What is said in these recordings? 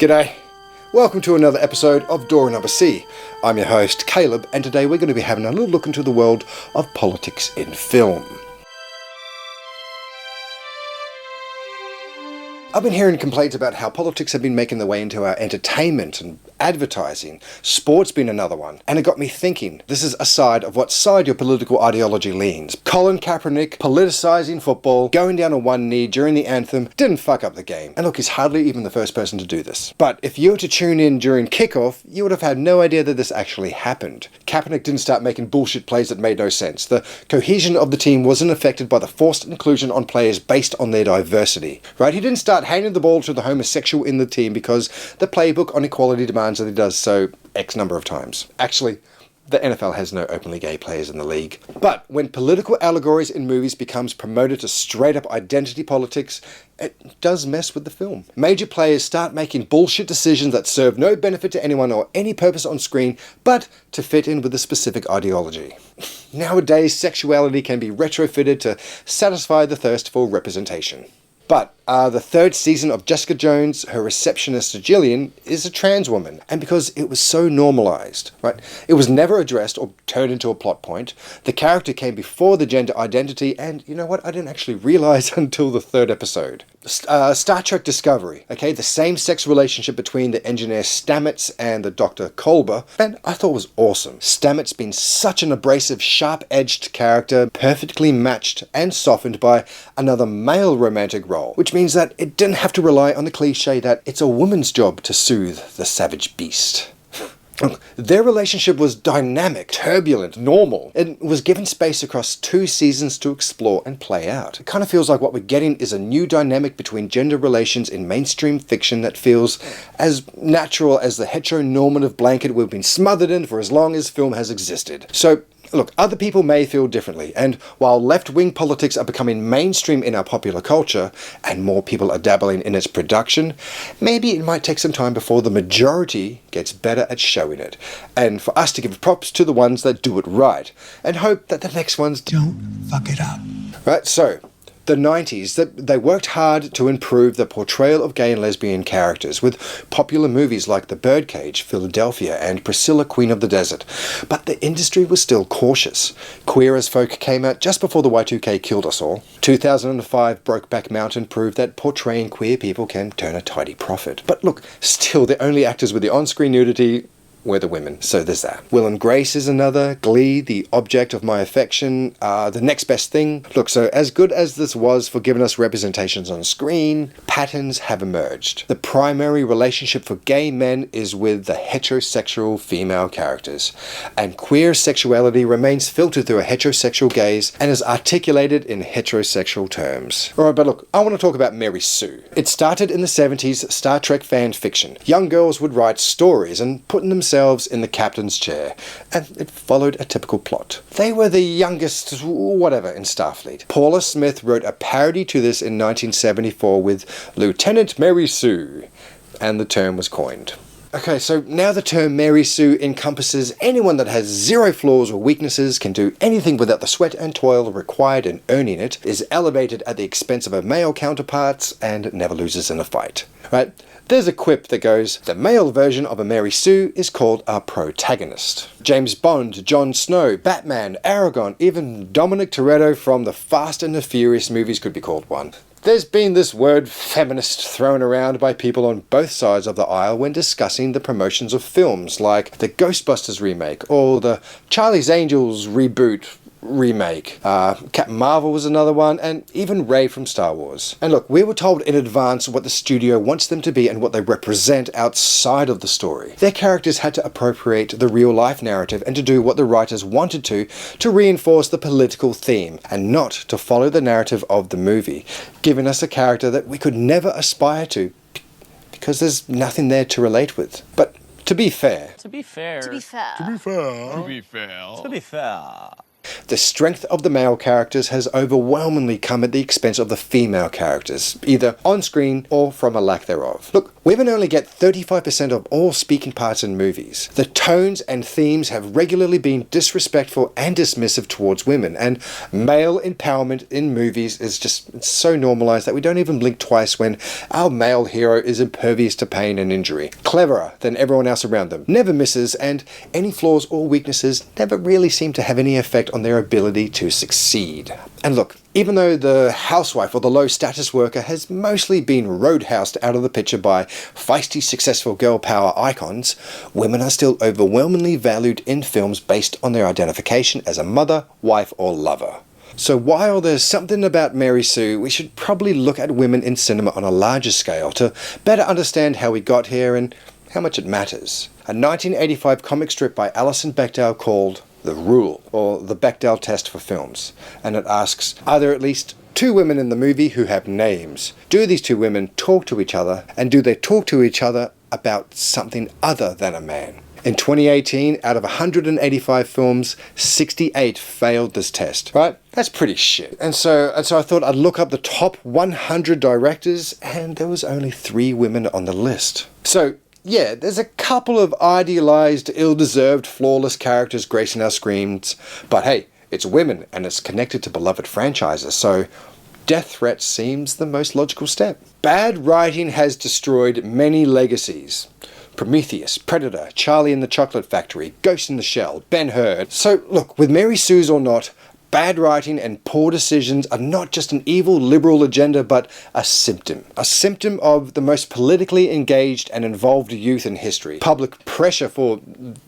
G'day. Welcome to another episode of Door Number C. I'm your host, Caleb, and today we're going to be having a little look into the world of politics in film. I've been hearing complaints about how politics have been making their way into our entertainment and advertising. Sport's been another one. And it got me thinking, this is aside of what side your political ideology leans. Colin Kaepernick politicising football, going down on one knee during the anthem, didn't fuck up the game. And look, he's hardly even the first person to do this. But if you were to tune in during kickoff, you would have had no idea that this actually happened. Kaepernick didn't start making bullshit plays that made no sense. The cohesion of the team wasn't affected by the forced inclusion on players based on their diversity. Right? He didn't start handing the ball to the homosexual in the team because the playbook on equality demands that he does so X number of times. Actually, the NFL has no openly gay players in the league. But when political allegories in movies becomes promoted to straight up identity politics, it does mess with the film. Major players start making bullshit decisions that serve no benefit to anyone or any purpose on screen, but to fit in with a specific ideology. Nowadays, sexuality can be retrofitted to satisfy the thirst for representation. But the third season of Jessica Jones, her receptionist Jillian, is a trans woman. And because it was so normalised, right? It was never addressed or turned into a plot point. The character came before the gender identity, and you know what? I didn't actually realise until the third episode. Star Trek Discovery, okay? The same-sex relationship between the engineer Stamets and the Dr. Kolber, and I thought was awesome. Stamets being such an abrasive, sharp-edged character, perfectly matched and softened by another male romantic role, which means that it didn't have to rely on the cliche that it's a woman's job to soothe the savage beast. Their relationship was dynamic, turbulent, normal, and was given space across 2 seasons to explore and play out. It kind of feels like what we're getting is a new dynamic between gender relations in mainstream fiction that feels as natural as the heteronormative blanket we've been smothered in for as long as film has existed. So, look, other people may feel differently, and while left-wing politics are becoming mainstream in our popular culture, and more people are dabbling in its production, maybe it might take some time before the majority gets better at showing it, and for us to give props to the ones that do it right, and hope that the next ones don't fuck it up. Right, so the 90s, they worked hard to improve the portrayal of gay and lesbian characters with popular movies like The Birdcage, Philadelphia, and Priscilla, Queen of the Desert. But the industry was still cautious. Queer as Folk came out just before the Y2K killed us all. 2005 Brokeback Mountain proved that portraying queer people can turn a tidy profit. But look, still the only actors with the on-screen nudity were the women, so there's that. Will and Grace is another. Glee, the object of my affection. The Next Best Thing. Look, so as good as this was for giving us representations on screen, patterns have emerged. The primary relationship for gay men is with the heterosexual female characters, and queer sexuality remains filtered through a heterosexual gaze and is articulated in heterosexual terms. Alright, but look, I want to talk about Mary Sue. It started in the 70s Star Trek fan fiction. Young girls would write stories and put themselves in the captain's chair, and it followed a typical plot. They were the youngest whatever in Starfleet. Paula Smith wrote a parody to this in 1974 with Lieutenant Mary Sue, and the term was coined. Okay, so now the term Mary Sue encompasses anyone that has zero flaws or weaknesses, can do anything without the sweat and toil required in earning it, is elevated at the expense of her male counterparts, and never loses in a fight. Right? There's a quip that goes, the male version of a Mary Sue is called a protagonist. James Bond, Jon Snow, Batman, Aragon, even Dominic Toretto from the Fast and the Furious movies could be called one. There's been this word feminist thrown around by people on both sides of the aisle when discussing the promotions of films like the Ghostbusters remake or the Charlie's Angels reboot remake. Captain Marvel was another one, and even Rey from Star Wars. And look, we were told in advance what the studio wants them to be and what they represent outside of the story. Their characters had to appropriate the real-life narrative and to do what the writers wanted to reinforce the political theme, and not to follow the narrative of the movie, giving us a character that we could aspire to because there's nothing there to relate with. But to be fair, the strength of the male characters has overwhelmingly come at the expense of the female characters, either on screen or from a lack thereof. Look, Women only get 35% of all speaking parts in movies. The tones and themes have regularly been disrespectful and dismissive towards women, and male empowerment in movies is just so normalized that we don't even blink twice when our male hero is impervious to pain and injury. Cleverer than everyone else around them, never misses, and any flaws or weaknesses never really seem to have any effect on their ability to succeed. And look, even though the housewife or the low-status worker has mostly been roadhoused out of the picture by feisty, successful girl power icons, women are still overwhelmingly valued in films based on their identification as a mother, wife, or lover. So while there's something about Mary Sue, we should probably look at women in cinema on a larger scale to better understand how we got here and how much it matters. A 1985 comic strip by Alison Bechdel called The Rule, or the Bechdel test for films, and it asks, are there at least 2 women in the movie who have names? Do these 2 women talk to each other, and do they talk to each other about something other than a man? In 2018, out of 185 films, 68 failed this test, right? That's pretty shit. And so I thought I'd look up the top 100 directors, and there was only 3 women on the list. So yeah, there's a couple of idealized, ill-deserved, flawless characters gracing our screens, but hey, it's women and it's connected to beloved franchises, so death threat seems the most logical step. Bad writing has destroyed many legacies. Prometheus, Predator, Charlie and the Chocolate Factory, Ghost in the Shell, Ben-Hur. So look, with Mary Sue's or not, bad writing and poor decisions are not just an evil liberal agenda, but a symptom. A symptom of the most politically engaged and involved youth in history. Public pressure for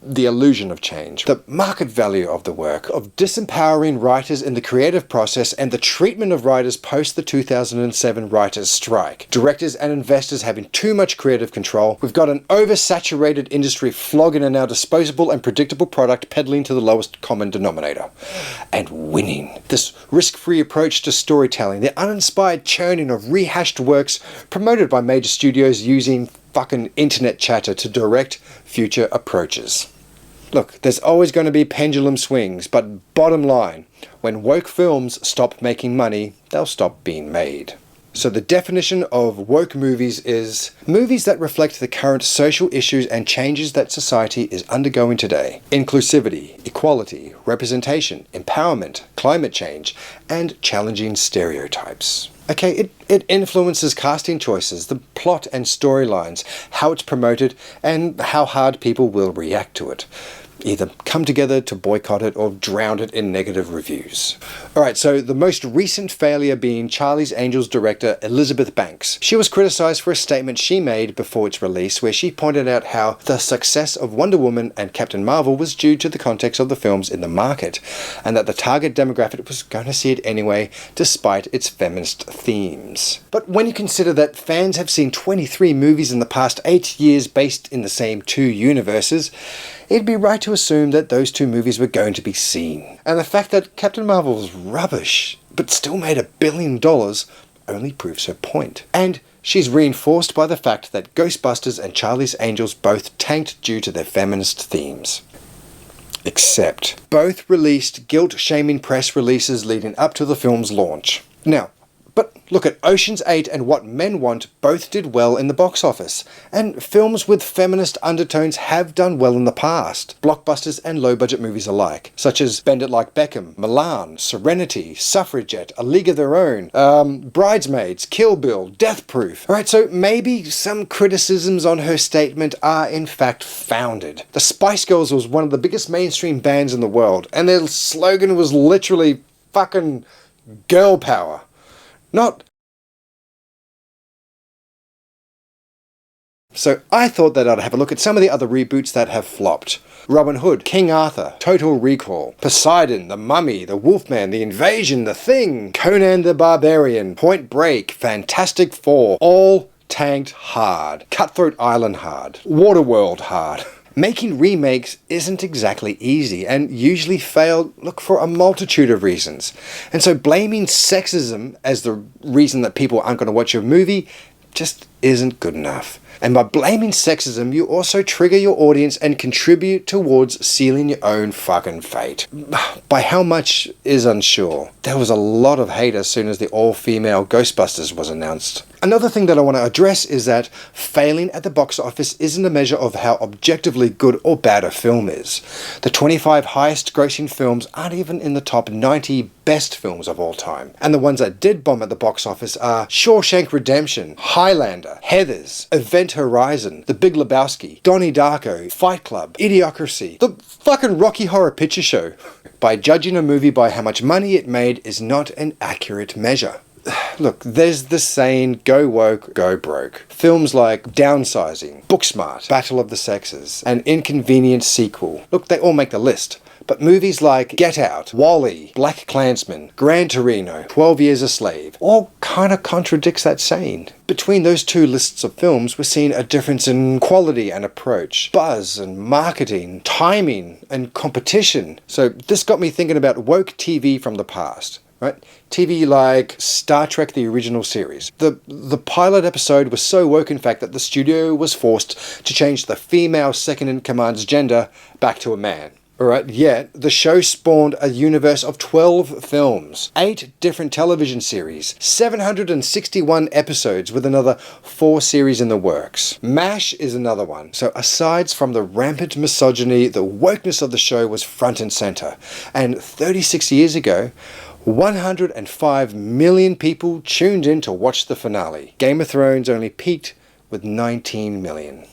the illusion of change. The market value of the work, of disempowering writers in the creative process, and the treatment of writers post the 2007 writers' strike. Directors and investors having too much creative control. We've got an oversaturated industry flogging a now disposable and predictable product peddling to the lowest common denominator. And winning. This risk-free approach to storytelling, the uninspired churning of rehashed works promoted by major studios using fucking internet chatter to direct future approaches. Look, there's always going to be pendulum swings, but bottom line, when woke films stop making money, they'll stop being made. So the definition of woke movies is movies that reflect the current social issues and changes that society is undergoing today. Inclusivity, equality, representation, empowerment, climate change, and challenging stereotypes. Okay, it influences casting choices, the plot and storylines, how it's promoted, and how hard people will react to it. Either come together to boycott it or drown it in negative reviews. Alright, so the most recent failure being Charlie's Angels director Elizabeth Banks. She was criticized for a statement she made before its release where she pointed out how the success of Wonder Woman and Captain Marvel was due to the context of the films in the market, and that the target demographic was going to see it anyway despite its feminist themes. But when you consider that fans have seen 23 movies in the past 8 years based in the same 2 universes, it'd be right to assume that those 2 movies were going to be seen. And the fact that Captain Marvel was rubbish, but still made $1 billion, only proves her point. And she's reinforced by the fact that Ghostbusters and Charlie's Angels both tanked due to their feminist themes. Except, both released guilt-shaming press releases leading up to the film's launch. Now, but look at Ocean's 8 and What Men Want both did well in the box office, and films with feminist undertones have done well in the past. Blockbusters and low-budget movies alike, such as Bend It Like Beckham, Milan, Serenity, Suffragette, A League of Their Own, Bridesmaids, Kill Bill, Death Proof. Alright, so maybe some criticisms on her statement are in fact founded. The Spice Girls was one of the biggest mainstream bands in the world, and their slogan was literally fucking girl power. Not. So I thought that I'd have a look at some of the other reboots that have flopped. Robin Hood, King Arthur, Total Recall, Poseidon, The Mummy, The Wolfman, The Invasion, The Thing, Conan the Barbarian, Point Break, Fantastic Four, all tanked hard. Cutthroat Island hard. Waterworld hard. Making remakes isn't exactly easy and usually fail, for a multitude of reasons. And so blaming sexism as the reason that people aren't going to watch your movie just isn't good enough. And by blaming sexism, you also trigger your audience and contribute towards sealing your own fucking fate. By how much is unsure. There was a lot of hate as soon as the all-female Ghostbusters was announced. Another thing that I want to address is that failing at the box office isn't a measure of how objectively good or bad a film is. The 25 highest grossing films aren't even in the top 90 best films of all time. And the ones that did bomb at the box office are Shawshank Redemption, Highlander, Heathers, Event Horizon, The Big Lebowski, Donnie Darko, Fight Club, Idiocracy, the fucking Rocky Horror Picture Show. By judging a movie by how much money it made is not an accurate measure. Look, there's the saying, go woke, go broke. Films like Downsizing, Booksmart, Battle of the Sexes, and Inconvenient Sequel. Look, they all make the list. But movies like Get Out, WALL-E, Black Klansman, Gran Torino, 12 Years a Slave, all kind of contradicts that saying. Between those two lists of films, we're seeing a difference in quality and approach, buzz and marketing, timing and competition. So this got me thinking about woke TV from the past. Right? TV like Star Trek, the original series. The pilot episode was so woke, in fact, that the studio was forced to change the female second-in-command's gender back to a man. Alright, yet the show spawned a universe of 12 films, 8 different television series, 761 episodes with another 4 series in the works. MASH is another one. So aside from the rampant misogyny, the wokeness of the show was front and center. And 36 years ago, 105 million people tuned in to watch the finale. Game of Thrones only peaked with 19 million.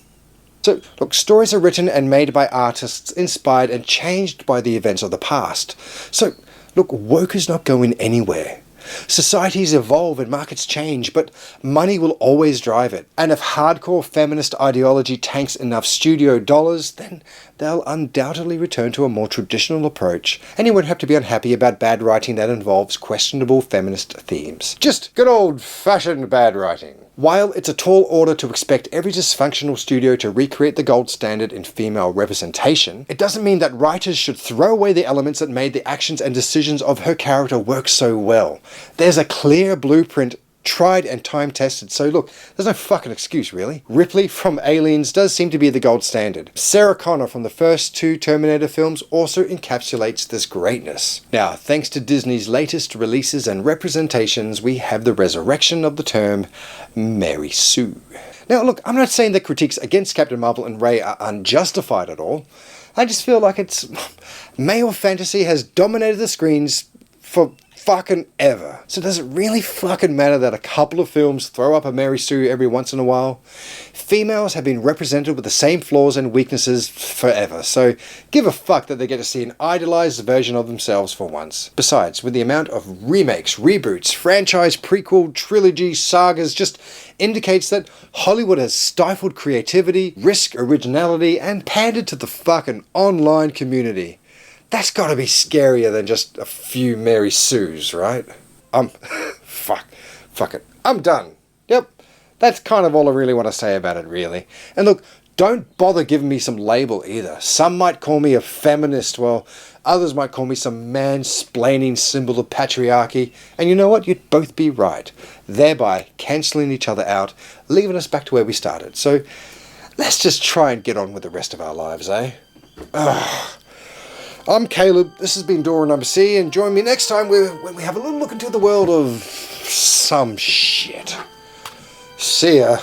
So, look, stories are written and made by artists inspired and changed by the events of the past. So, look, woke is not going anywhere. Societies evolve and markets change, but money will always drive it. And if hardcore feminist ideology tanks enough studio dollars, then they'll undoubtedly return to a more traditional approach. And you won't have to be unhappy about bad writing that involves questionable feminist themes. Just good old-fashioned bad writing. While it's a tall order to expect every dysfunctional studio to recreate the gold standard in female representation, it doesn't mean that writers should throw away the elements that made the actions and decisions of her character work so well. There's a clear blueprint, tried and time-tested, so look, there's no fucking excuse, really. Ripley from Aliens does seem to be the gold standard. Sarah Connor from the first 2 Terminator films also encapsulates this greatness. Now, thanks to Disney's latest releases and representations, we have the resurrection of the term Mary Sue. Now, look, I'm not saying that critiques against Captain Marvel and Rey are unjustified at all. I just feel like male fantasy has dominated the screens for fucking ever. So does it really fucking matter that a couple of films throw up a Mary Sue every once in a while? Females have been represented with the same flaws and weaknesses forever, so give a fuck that they get to see an idealized version of themselves for once. Besides, with the amount of remakes, reboots, franchise, prequel, trilogy, sagas, just indicates that Hollywood has stifled creativity, risked originality, and pandered to the fucking online community. That's gotta be scarier than just a few Mary Sues, right? Fuck it. I'm done. Yep. That's kind of all I really want to say about it, really. And look, don't bother giving me some label either. Some might call me a feminist, while others might call me some mansplaining symbol of patriarchy. And you know what? You'd both be right. Thereby cancelling each other out, leaving us back to where we started. So let's just try and get on with the rest of our lives, eh? I'm Caleb, this has been Dora Number C, and join me next time when we have a little look into the world of some shit. See ya.